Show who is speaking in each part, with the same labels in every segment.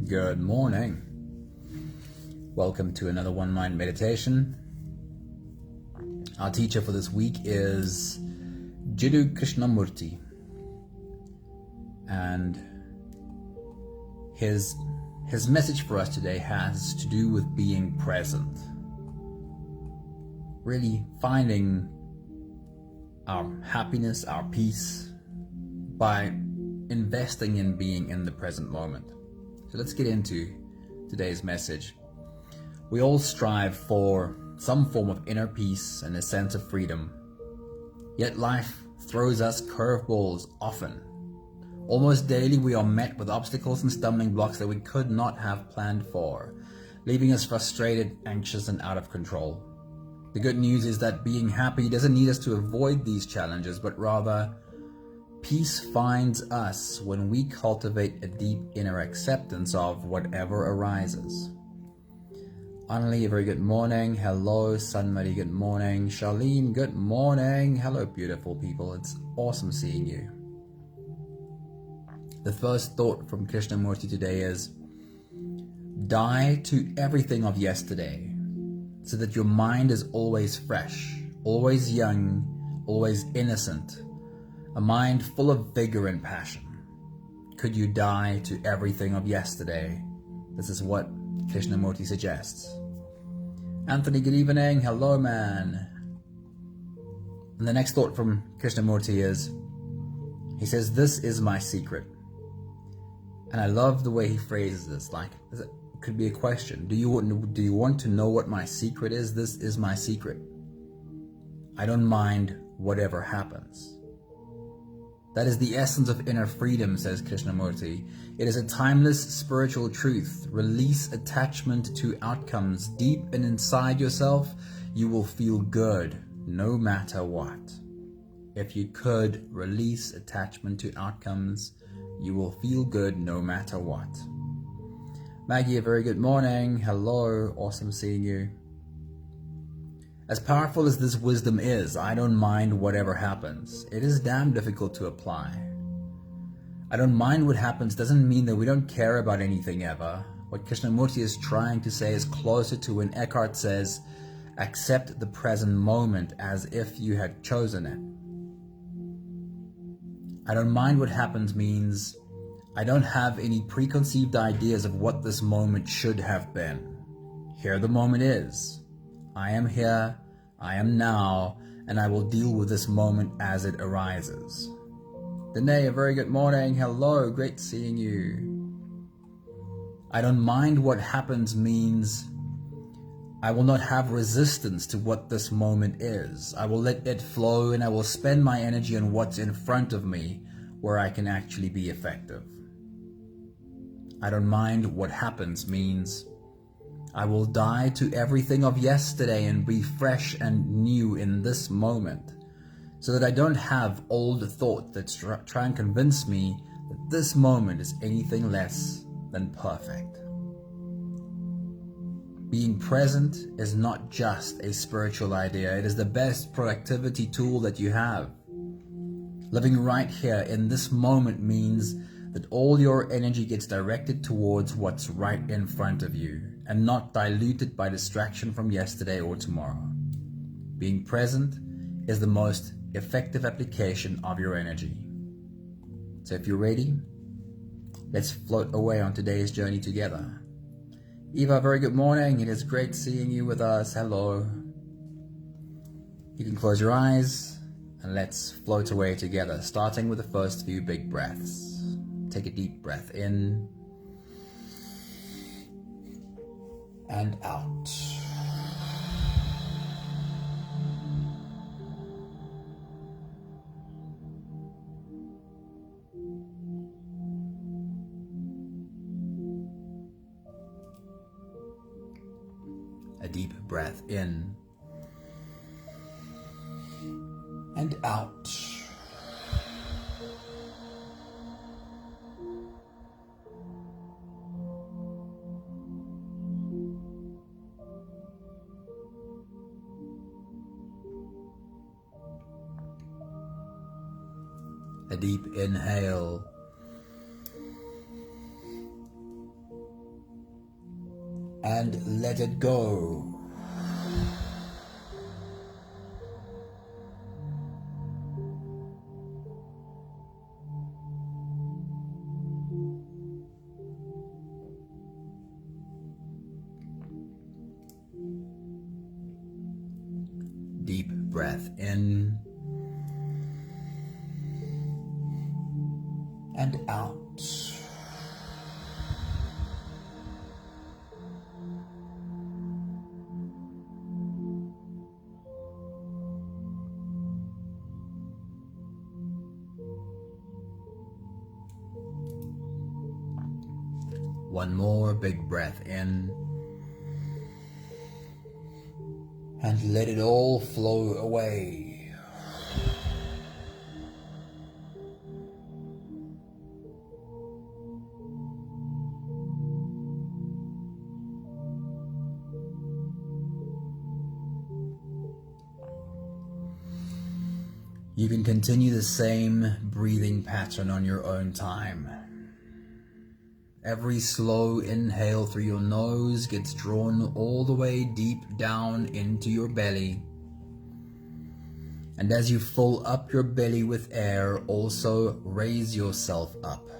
Speaker 1: Good morning. Welcome to another One Mind meditation. Our teacher for this week is Jiddu Krishnamurti, and his message for us today has to do with being present. Really finding our happiness, our peace, by investing in being in the present moment. So let's get into today's message. We all strive for some form of inner peace and a sense of freedom. Yet life throws us curveballs often. Almost daily we are met with obstacles and stumbling blocks that we could not have planned for, leaving us frustrated, anxious, and out of control. The good news is that being happy doesn't need us to avoid these challenges, but rather peace finds us when we cultivate a deep inner acceptance of whatever arises. Annalie, a very good morning. Hello, Sunmari, good morning. Charlene, good morning. Hello, beautiful people. It's awesome seeing you. The first thought from Krishnamurti today is, die to everything of yesterday so that your mind is always fresh, always young, always innocent. A mind full of vigor and passion. Could you die to everything of yesterday? This is what Krishnamurti suggests. Anthony, good evening. Hello, man. And the next thought from Krishnamurti is, he says, this is my secret. And I love the way he phrases this. Like, it could be a question. Do you want to know what my secret is? This is my secret. I don't mind whatever happens. That is the essence of inner freedom, says Krishnamurti. It is a timeless spiritual truth. Release attachment to outcomes. Deep and inside yourself, you will feel good no matter what. If you could release attachment to outcomes, you will feel good no matter what. Maggie, a very good morning. Hello, awesome seeing you. As powerful as this wisdom is, I don't mind whatever happens. It is damn difficult to apply. I don't mind what happens doesn't mean that we don't care about anything ever. What Krishnamurti is trying to say is closer to when Eckhart says, accept the present moment as if you had chosen it. I don't mind what happens means I don't have any preconceived ideas of what this moment should have been. Here the moment is. I am here, I am now, and I will deal with this moment as it arises. Danae, a very good morning. Hello, great seeing you. I don't mind what happens means I will not have resistance to what this moment is. I will let it flow and I will spend my energy on what's in front of me where I can actually be effective. I don't mind what happens means I will die to everything of yesterday and be fresh and new in this moment, so that I don't have old thoughts that try and convince me that this moment is anything less than perfect. Being present is not just a spiritual idea, it is the best productivity tool that you have. Living right here in this moment means that all your energy gets directed towards what's right in front of you and not diluted by distraction from yesterday or tomorrow. Being present is the most effective application of your energy. So if you're ready, let's float away on today's journey together. Eva, very good morning. It is great seeing you with us. Hello. You can close your eyes and let's float away together, starting with the first few big breaths. Take a deep breath in and out. A deep breath in and out. A deep inhale and let it go. Deep breath in and out. One more big breath in and let it all flow away. You can continue the same breathing pattern on your own time. Every slow inhale through your nose gets drawn all the way deep down into your belly. And as you fill up your belly with air, also raise yourself up.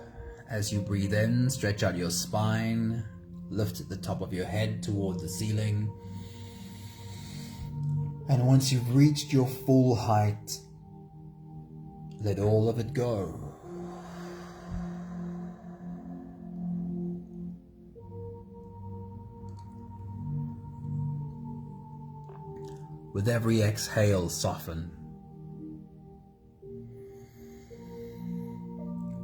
Speaker 1: As you breathe in, stretch out your spine, lift the top of your head toward the ceiling. And once you've reached your full height, let all of it go. With every exhale, soften.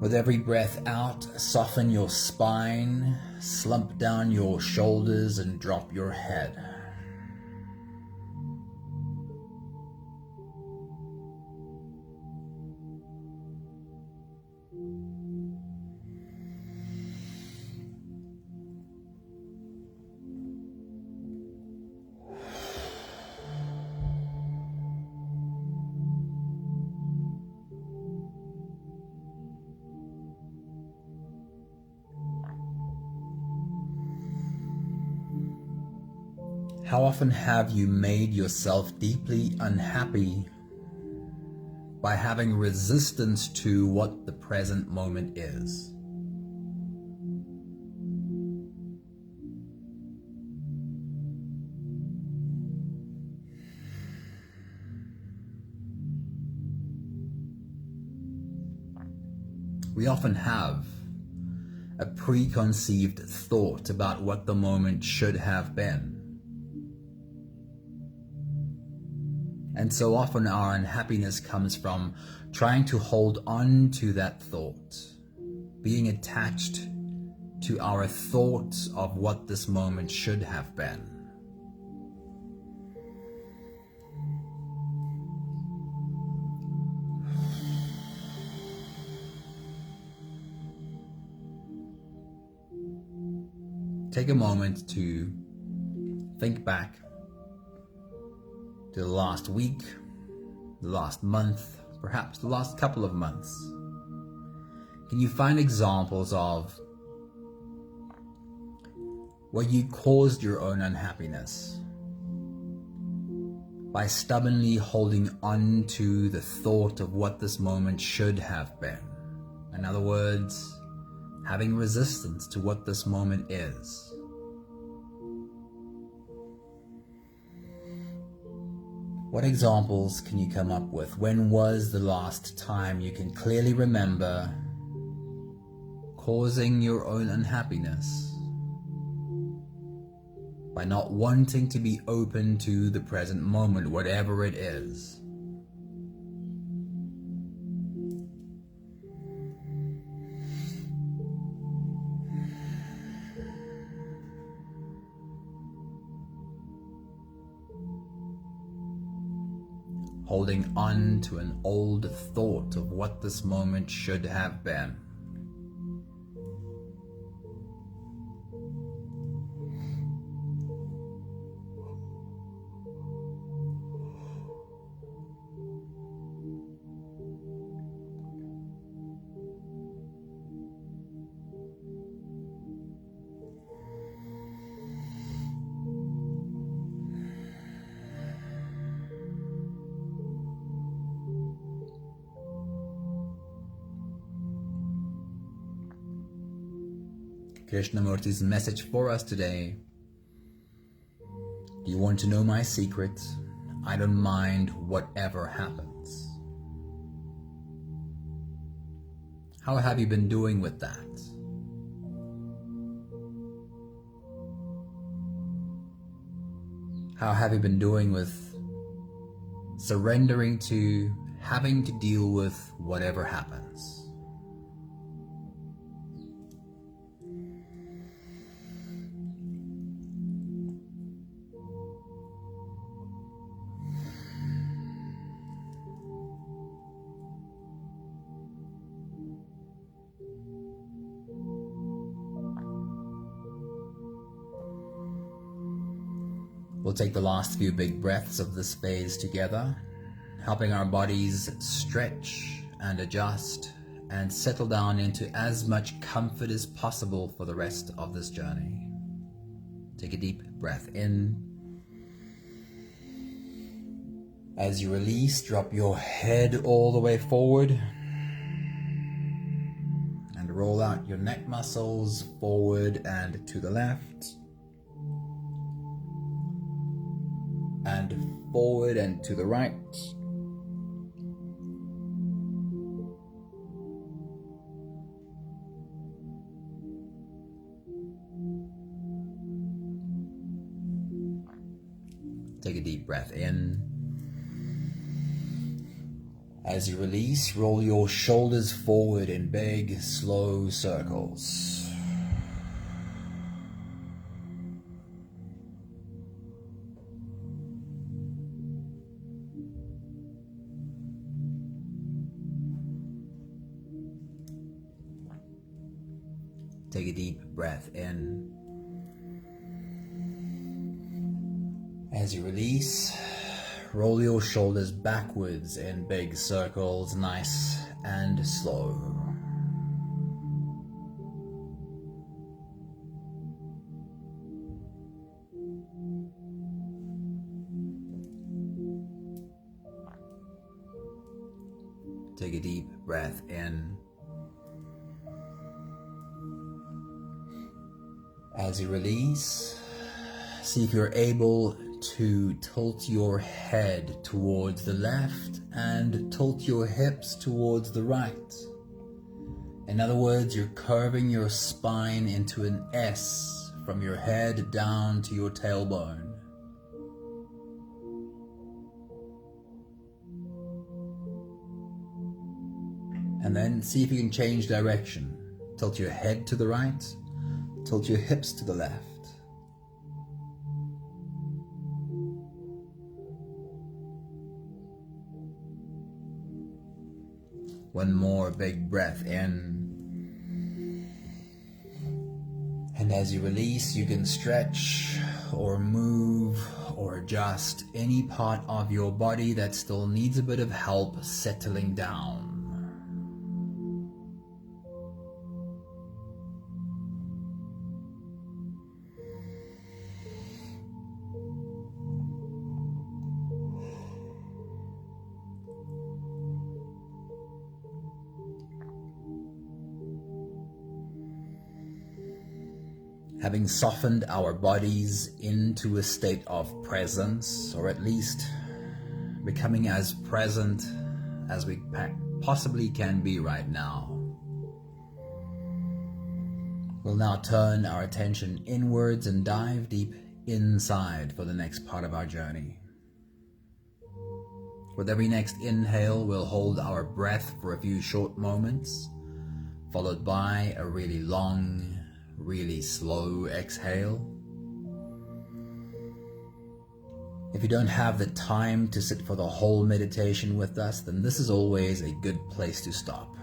Speaker 1: With every breath out, soften your spine, slump down your shoulders and drop your head. How often have you made yourself deeply unhappy by having resistance to what the present moment is? We often have a preconceived thought about what the moment should have been. And so often our unhappiness comes from trying to hold on to that thought, being attached to our thoughts of what this moment should have been. Take a moment to think back to the last week, the last month, perhaps the last couple of months. Can you find examples of where you caused your own unhappiness by stubbornly holding on to the thought of what this moment should have been? In other words, having resistance to what this moment is. What examples can you come up with? When was the last time you can clearly remember causing your own unhappiness by not wanting to be open to the present moment, whatever it is? Holding on to an old thought of what this moment should have been. Krishnamurti's message for us today. Do you want to know my secret? I don't mind whatever happens. How have you been doing with that? How have you been doing with surrendering to having to deal with whatever happens? We'll take the last few big breaths of this phase together, helping our bodies stretch and adjust and settle down into as much comfort as possible for the rest of this journey. Take a deep breath in. As you release, drop your head all the way forward and roll out your neck muscles forward and to the left. And forward and to the right. Take a deep breath in. As you release, roll your shoulders forward in big, slow circles. Take a deep breath in. As you release, roll your shoulders backwards in big circles, nice and slow. Take a deep breath in. As you release, see if you're able to tilt your head towards the left and tilt your hips towards the right. In other words, you're curving your spine into an S from your head down to your tailbone. And then see if you can change direction. Tilt your head to the right. Tilt your hips to the left. One more big breath in. And as you release, you can stretch or move or adjust any part of your body that still needs a bit of help settling down. Having softened our bodies into a state of presence, or at least becoming as present as we possibly can be right now, we'll now turn our attention inwards and dive deep inside for the next part of our journey. With every next inhale, we'll hold our breath for a few short moments, followed by a really long, really slow exhale. If you don't have the time to sit for the whole meditation with us, then this is always a good place to stop.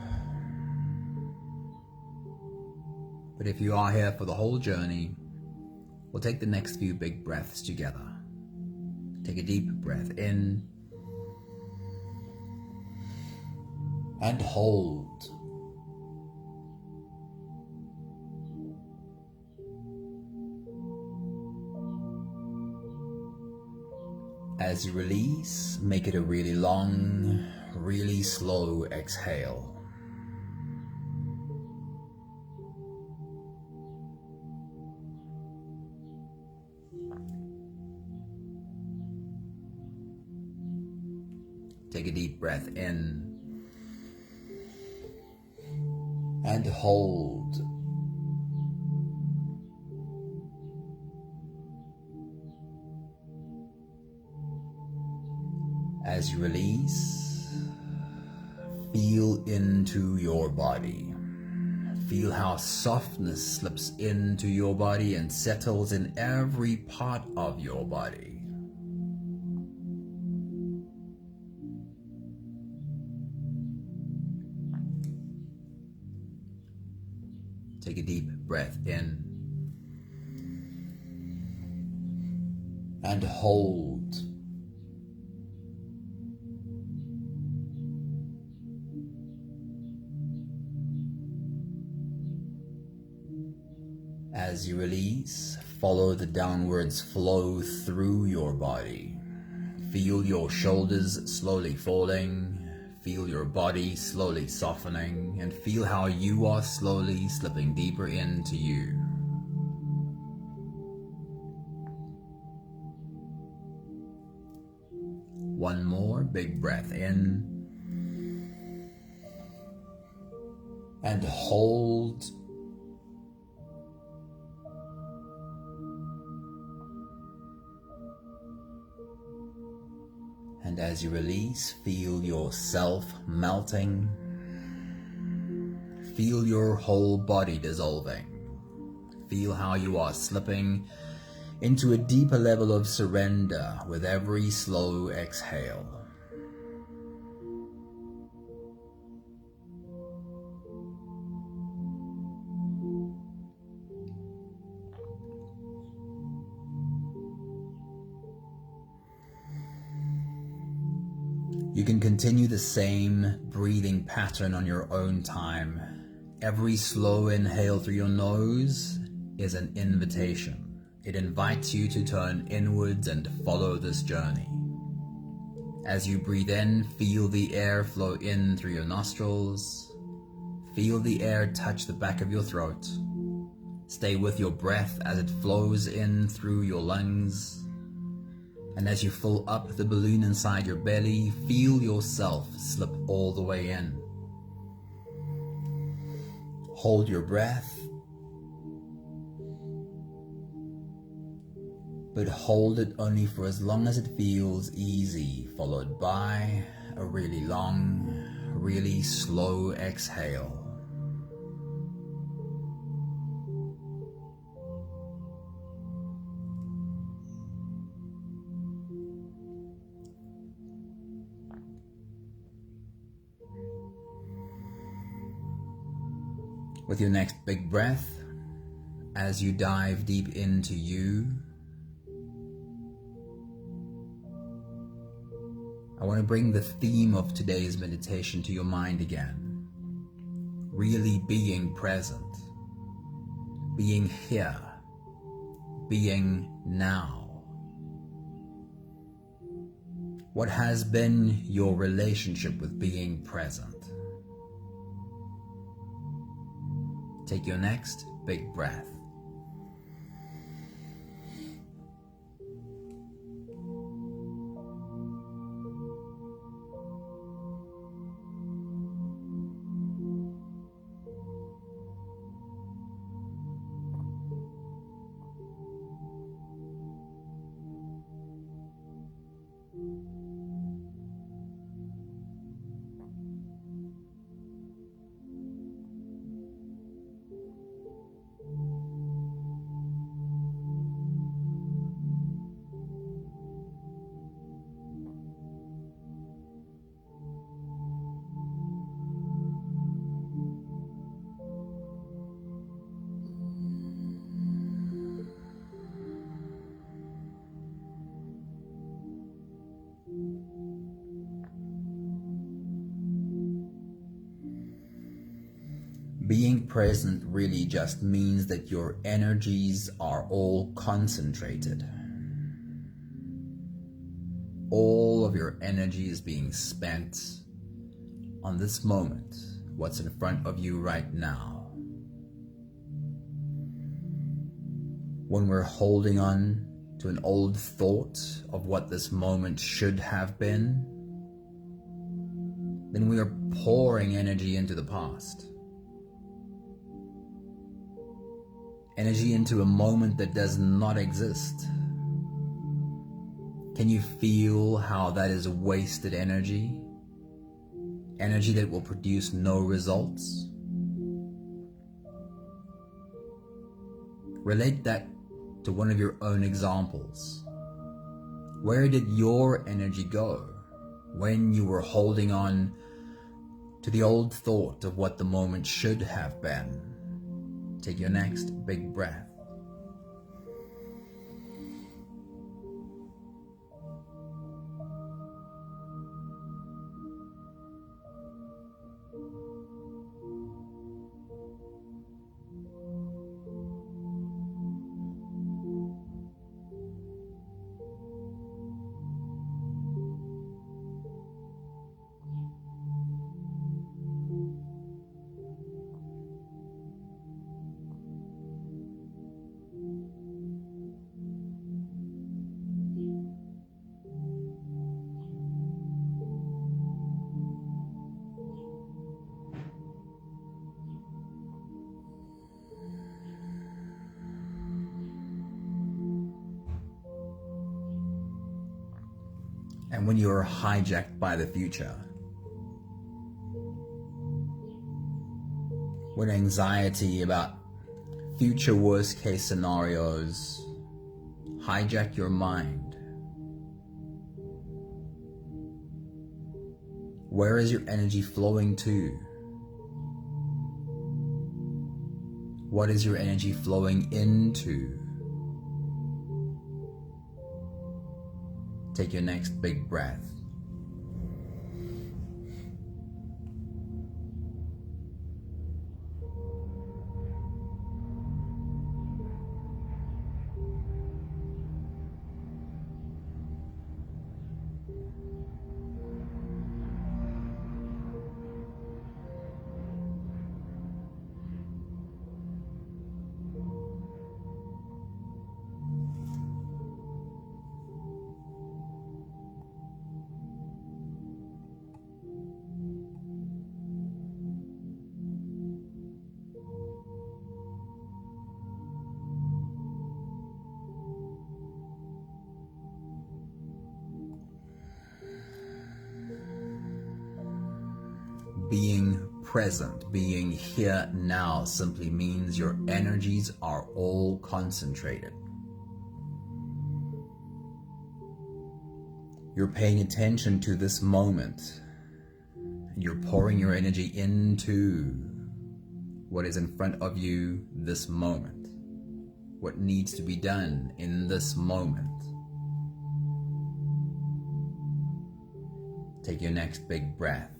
Speaker 1: But if you are here for the whole journey, we'll take the next few big breaths together. Take a deep breath in and hold. As you release, make it a really long, really slow exhale. Take a deep breath in and hold. As you release, feel into your body. Feel how softness slips into your body and settles in every part of your body. Take a deep breath in and hold. As you release, follow the downwards flow through your body. Feel your shoulders slowly falling. Feel your body slowly softening, and feel how you are slowly slipping deeper into you. One more big breath in and hold. And as you release, feel yourself melting. Feel your whole body dissolving. Feel how you are slipping into a deeper level of surrender with every slow exhale. You can continue the same breathing pattern on your own time. Every slow inhale through your nose is an invitation. It invites you to turn inwards and follow this journey. As you breathe in, feel the air flow in through your nostrils. Feel the air touch the back of your throat. Stay with your breath as it flows in through your lungs. And as you fill up the balloon inside your belly, feel yourself slip all the way in. Hold your breath, but hold it only for as long as it feels easy, followed by a really long, really slow exhale. With your next big breath, as you dive deep into you, I want to bring the theme of today's meditation to your mind again. Really being present, being here, being now. What has been your relationship with being present? Take your next big breath. Being present really just means that your energies are all concentrated. All of your energy is being spent on this moment, what's in front of you right now. When we're holding on to an old thought of what this moment should have been, then we are pouring energy into the past. Energy into a moment that does not exist. Can you feel how that is wasted energy? Energy that will produce no results? Relate that to one of your own examples. Where did your energy go when you were holding on to the old thought of what the moment should have been? Take your next big breath. And when you are hijacked by the future, when anxiety about future worst case scenarios hijack your mind, where is your energy flowing to? What is your energy flowing into? Take your next big breath. Being present, being here now, simply means your energies are all concentrated. You're paying attention to this moment, and you're pouring your energy into what is in front of you this moment, what needs to be done in this moment. Take your next big breath.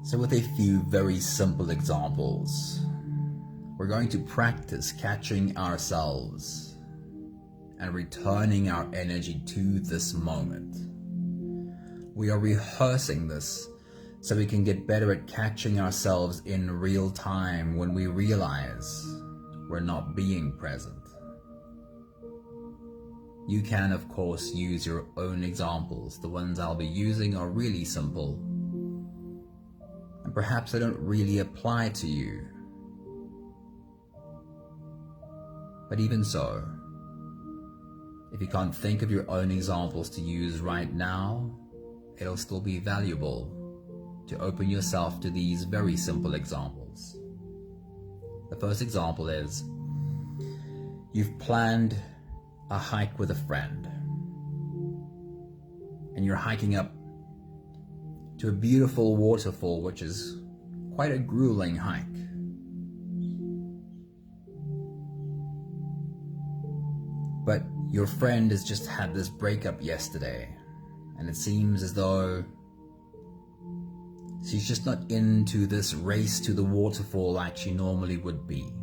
Speaker 1: So with a few very simple examples, we're going to practice catching ourselves and returning our energy to this moment. We are rehearsing this so we can get better at catching ourselves in real time when we realize we're not being present. You can, of course, use your own examples. The ones I'll be using are really simple, and perhaps they don't really apply to you. But even so, if you can't think of your own examples to use right now, it'll still be valuable to open yourself to these very simple examples. The first example is, You've planned a hike with a friend, and you're hiking up to a beautiful waterfall, which is quite a grueling hike. But your friend has just had this breakup yesterday, and it seems as though she's just not into this race to the waterfall like she normally would be.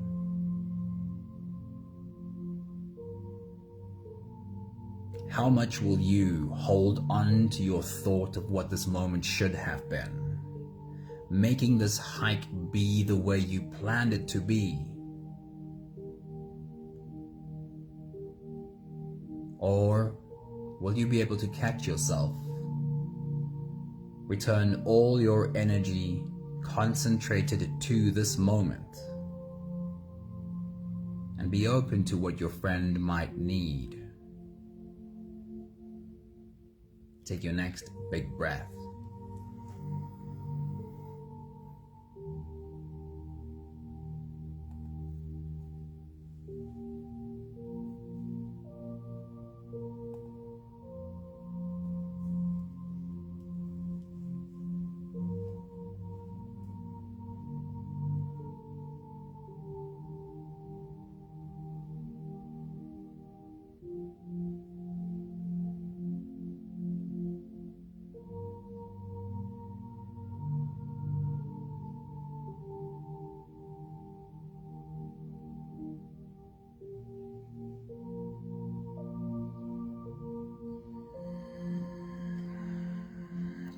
Speaker 1: How much will you hold on to your thought of what this moment should have been, making this hike be the way you planned it to be? Or will you be able to catch yourself, return all your energy concentrated to this moment, and be open to what your friend might need? Take your next big breath.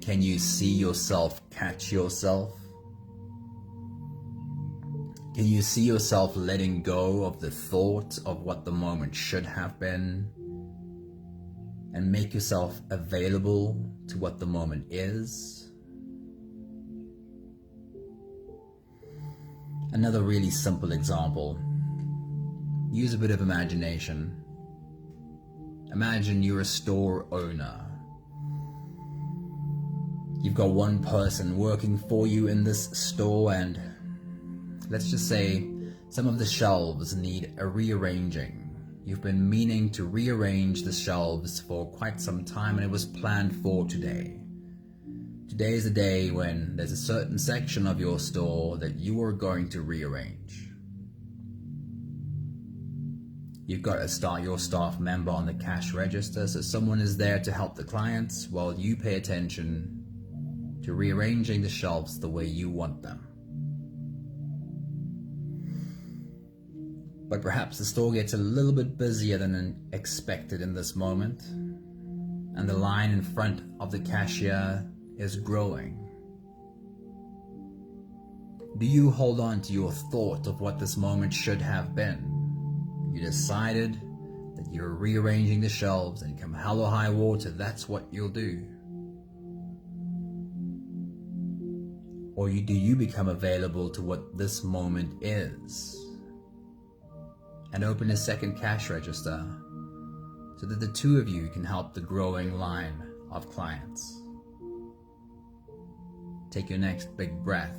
Speaker 1: Can you see yourself catch yourself? Can you see yourself letting go of the thought of what the moment should have been and make yourself available to what the moment is? Another really simple example. Use a bit of imagination. Imagine you're a store owner. You've got one person working for you in this store, and let's just say some of the shelves need a rearranging. You've been meaning to rearrange the shelves for quite some time, and it was planned for today. Today is the day when there's a certain section of your store that you are going to rearrange. You've got your staff member on the cash register, so someone is there to help the clients while you pay attention to rearranging the shelves the way you want them. But perhaps the store gets a little bit busier than expected in this moment, and the line in front of the cashier is growing. Do you hold on to your thought of what this moment should have been? You decided that you're rearranging the shelves, and come hell or high water, that's what you'll do. Or do you become available to what this moment is and open a second cash register so that the two of you can help the growing line of clients? Take your next big breath.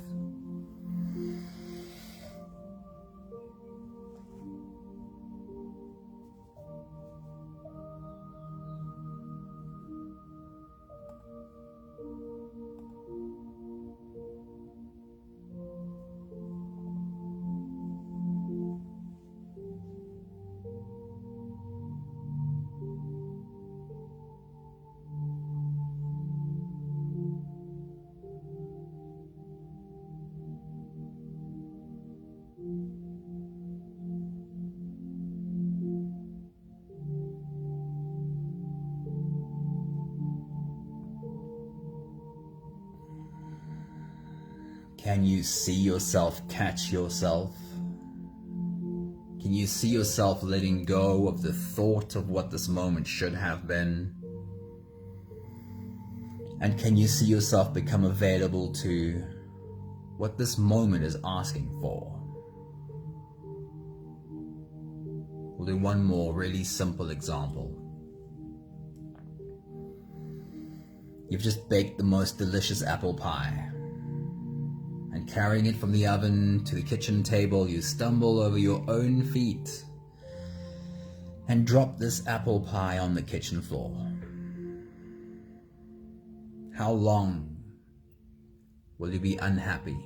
Speaker 1: Can you see yourself catch yourself? Can you see yourself letting go of the thought of what this moment should have been? And can you see yourself become available to what this moment is asking for? We'll do one more really simple example. You've just baked the most delicious apple pie, and carrying it from the oven to the kitchen table, you stumble over your own feet and drop this apple pie on the kitchen floor. How long will you be unhappy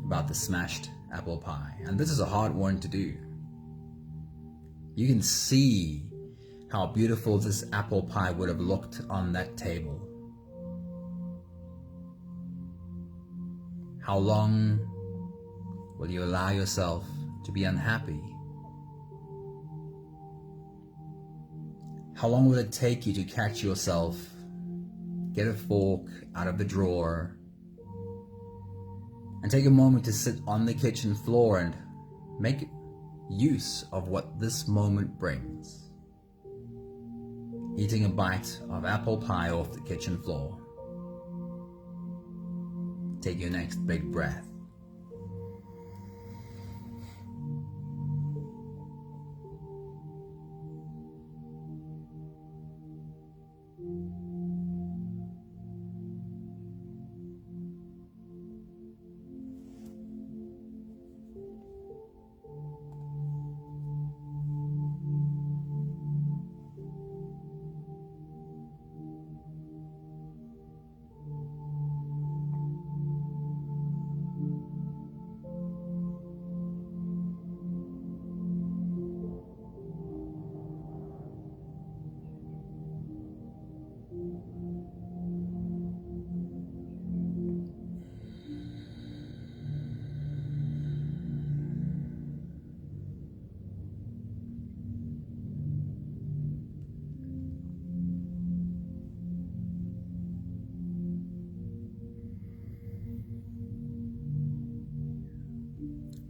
Speaker 1: about the smashed apple pie? And this is a hard one to do. You can see how beautiful this apple pie would have looked on that table. How long will you allow yourself to be unhappy? How long will it take you to catch yourself, get a fork out of the drawer, and take a moment to sit on the kitchen floor and make use of what this moment brings? Eating a bite of apple pie off the kitchen floor. Take your next big breath.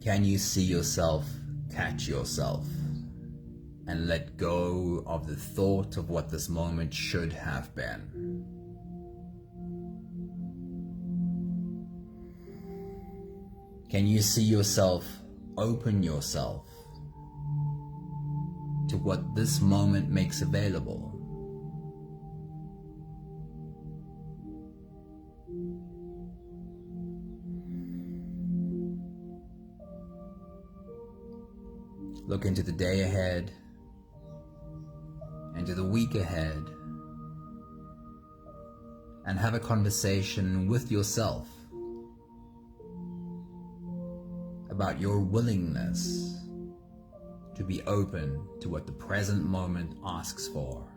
Speaker 1: Can you see yourself catch yourself and let go of the thought of what this moment should have been? Can you see yourself open yourself to what this moment makes available? Look into the day ahead, into the week ahead, and have a conversation with yourself about your willingness to be open to what the present moment asks for.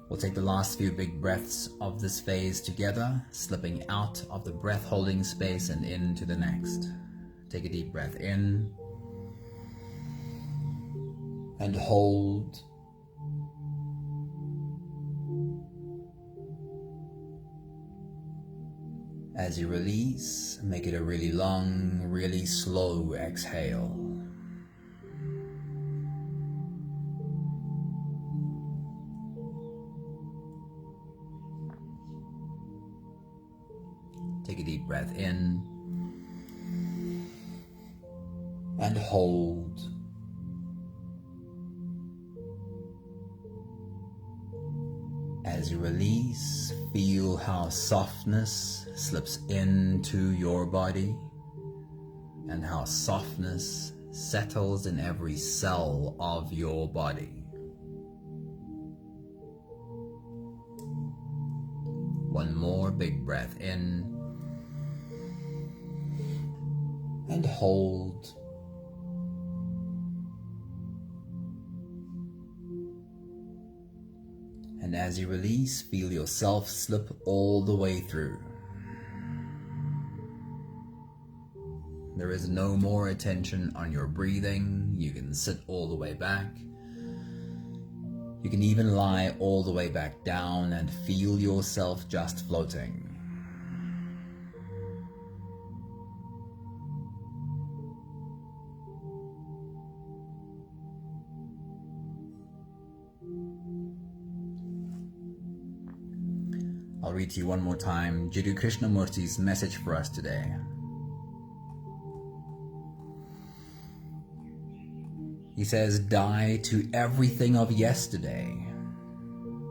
Speaker 1: We'll take the last few big breaths of this phase together, slipping out of the breath holding space and into the next. Take a deep breath in and hold. As you release, make it a really long, really slow exhale. Take a deep breath in and hold. As you release, feel how softness slips into your body and how softness settles in every cell of your body. One more big breath in and hold. And as you release, feel yourself slip all the way through. There is no more attention on your breathing. You can sit all the way back. You can even lie all the way back down and feel yourself just floating. I'll read to you one more time Jiddu Krishnamurti's message for us today. He says, die to everything of yesterday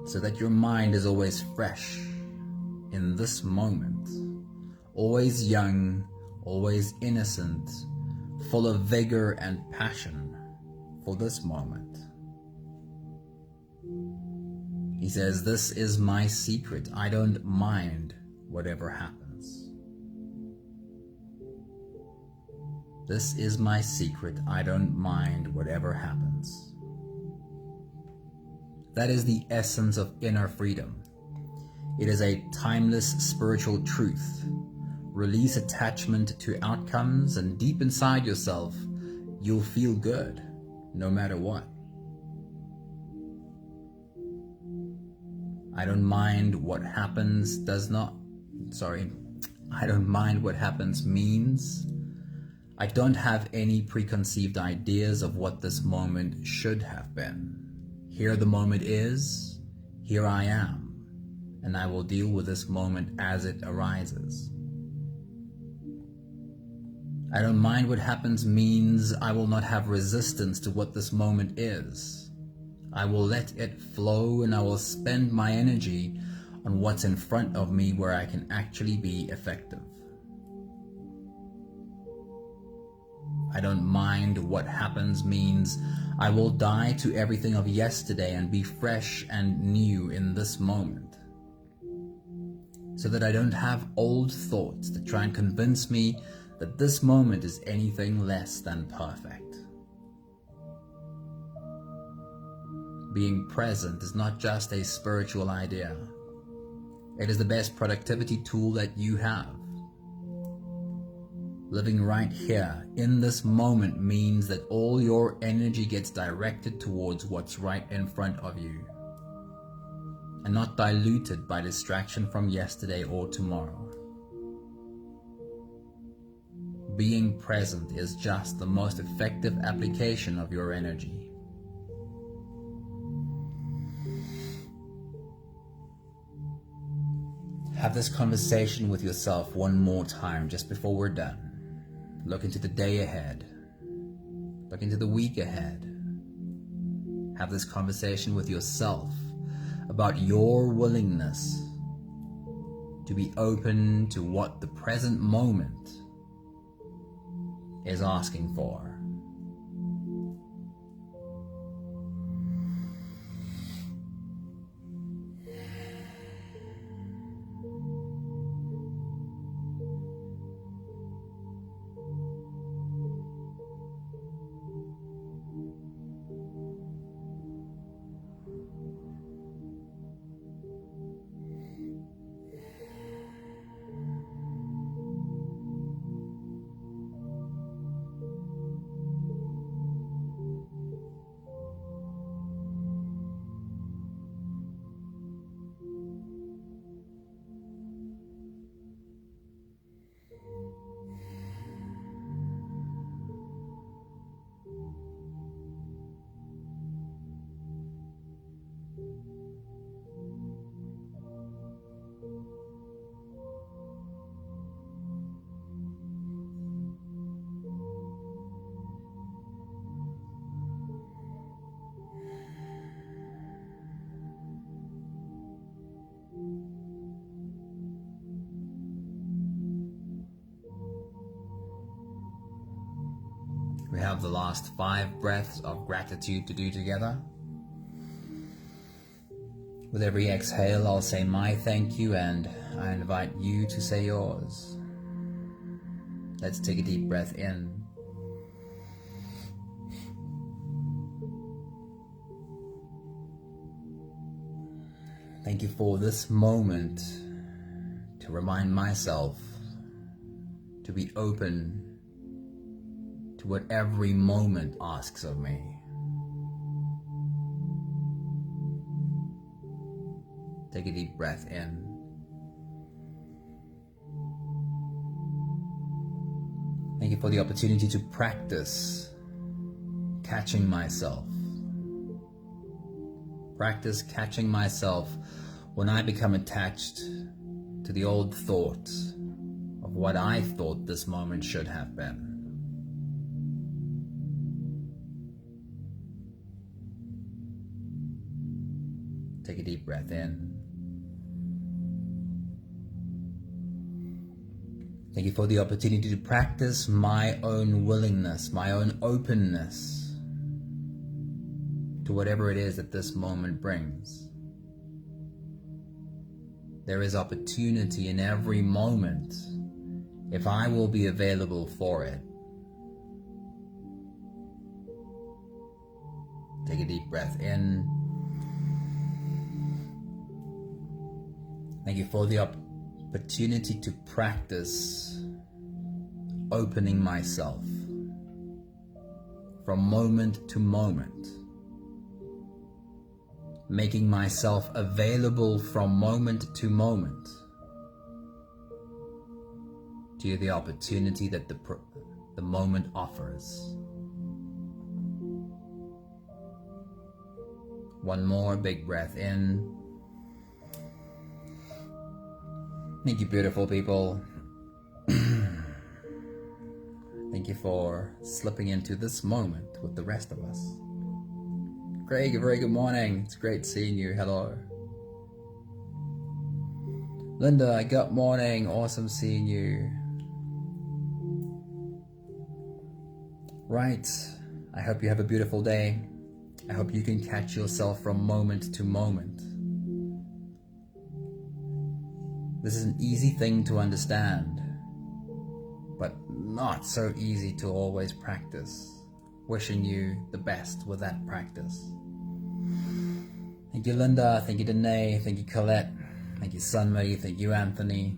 Speaker 1: so that your mind is always fresh in this moment, always young, always innocent, full of vigor and passion for this moment. He says, "This is my secret. I don't mind whatever happens. This is my secret. I don't mind whatever happens." That is the essence of inner freedom. It is a timeless spiritual truth. Release attachment to outcomes, and deep inside yourself, you'll feel good no matter what. I don't mind what happens means I don't have any preconceived ideas of what this moment should have been. Here the moment is, here I am, and I will deal with this moment as it arises. I don't mind what happens means I will not have resistance to what this moment is. I will let it flow, and I will spend my energy on what's in front of me where I can actually be effective. I don't mind what happens means I will die to everything of yesterday and be fresh and new in this moment, so that I don't have old thoughts that try and convince me that this moment is anything less than perfect. Being present is not just a spiritual idea. It is the best productivity tool that you have. Living right here in this moment means that all your energy gets directed towards what's right in front of you, and not diluted by distraction from yesterday or tomorrow. Being present is just the most effective application of your energy. Have this conversation with yourself one more time just before we're done. Look into the day ahead. Look into the week ahead. Have this conversation with yourself about your willingness to be open to what the present moment is asking for. We have the last 5 breaths of gratitude to do together. With every exhale, I'll say my thank you, and I invite you to say yours. Let's take a deep breath in. Thank you for this moment to remind myself to be open to what every moment asks of me. Take a deep breath in. Thank you for the opportunity to practice catching myself. Practice catching myself when I become attached to the old thought of what I thought this moment should have been. Take a deep breath in. Thank you for the opportunity to practice my own willingness, my own openness to whatever it is that this moment brings. There is opportunity in every moment if I will be available for it. Take a deep breath in. Thank you for the opportunity to practice opening myself from moment to moment, making myself available from moment to moment to the opportunity that the moment offers. One more big breath in. Thank you, beautiful people. Thank you for slipping into this moment with the rest of us. Craig, a very good morning. It's great seeing you. Hello. Linda, good morning. Awesome seeing you. Right. I hope you have a beautiful day. I hope you can catch yourself from moment to moment. This is an easy thing to understand, but not so easy to always practice. Wishing you the best with that practice. Thank you, Linda. Thank you, Danae. Thank you, Colette. Thank you, Sunmay. Thank you, Anthony.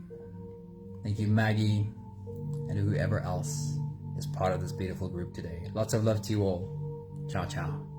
Speaker 1: Thank you, Maggie, and whoever else is part of this beautiful group today. Lots of love to you all. Ciao, ciao.